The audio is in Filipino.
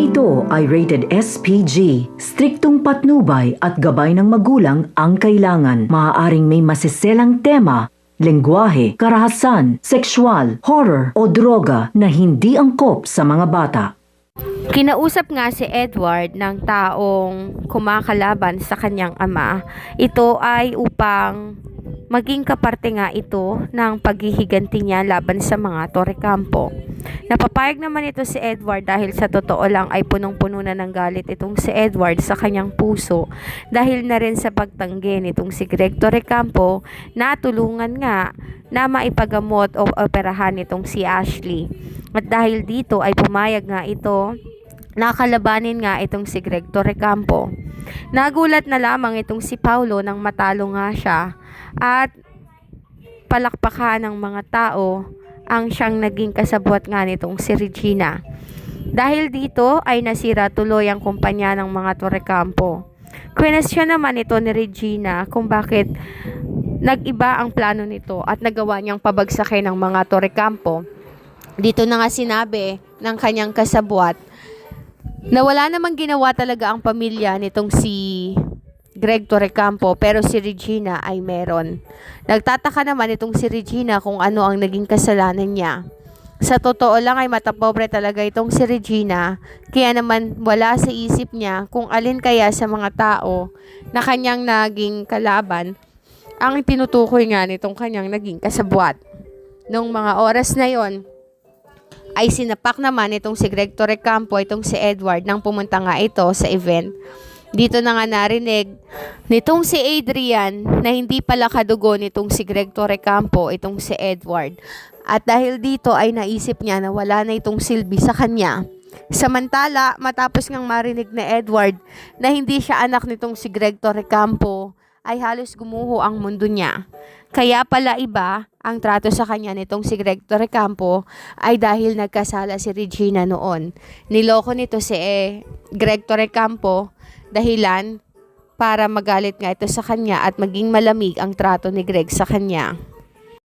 ito ay rated SPG. Striktong patnubay at gabay ng magulang ang kailangan. Maaaring may masiselang tema, lengguwahe, karahasan, sexual, horror o droga na hindi angkop sa mga bata. Kinausap nga si Edward ng taong kumakalaban sa kanyang ama. Ito ay upang maging kaparte nga ito ng paghihiganti niya laban sa mga Torrecampo. Napapayag naman ito si Edward dahil sa totoo lang ay punong-puno na ng galit itong si Edward sa kanyang puso dahil na rin sa pagtanggi nitong si Greg Torrecampo na tulungan nga na maipagamot o operahan itong si Ashley. At dahil dito ay pumayag nga ito nakalabanin nga itong si Greg Torrecampo. Nagulat na lamang itong si Paulo nang matalo nga siya at palakpakan ng mga tao ang siyang naging kasabwat nga nitong si Regina. Dahil dito ay nasira tuloy ang kumpanya ng mga Torrecampo. Kwestiyon naman ito ni Regina kung bakit nag-iba ang plano nito at nagawa niyang pabagsakin ng mga Torrecampo. Dito na nga sinabi ng kanyang kasabwat na wala namang ginawa talaga ang pamilya nitong si Greg Torrecampo pero si Regina ay meron. Nagtataka naman itong si Regina kung ano ang naging kasalanan niya. Sa totoo lang ay matapobre talaga itong si Regina, kaya naman wala sa isip niya kung alin kaya sa mga tao na kanyang naging kalaban ang tinutukoy nga nitong kanyang naging kasabwat. Noong mga oras na yon ay sinapak naman itong si Greg Torrecampo, itong si Edward, nang pumunta nga ito sa event. Dito na nga narinig nitong si Adrian na hindi pala kadugo nitong si Greg Torrecampo, itong si Edward. At dahil dito ay naisip niya na wala na itong silbi sa kanya. Samantala, matapos ngang marinig na Edward na hindi siya anak nitong si Greg Torrecampo, ay halos gumuho ang mundo niya. Kaya pala iba ang trato sa kanya nitong si Greg Torrecampo ay dahil nagkasala si Regina noon. Niloko nito si Greg Torrecampo dahilan para magalit nga ito sa kanya at maging malamig ang trato ni Greg sa kanya.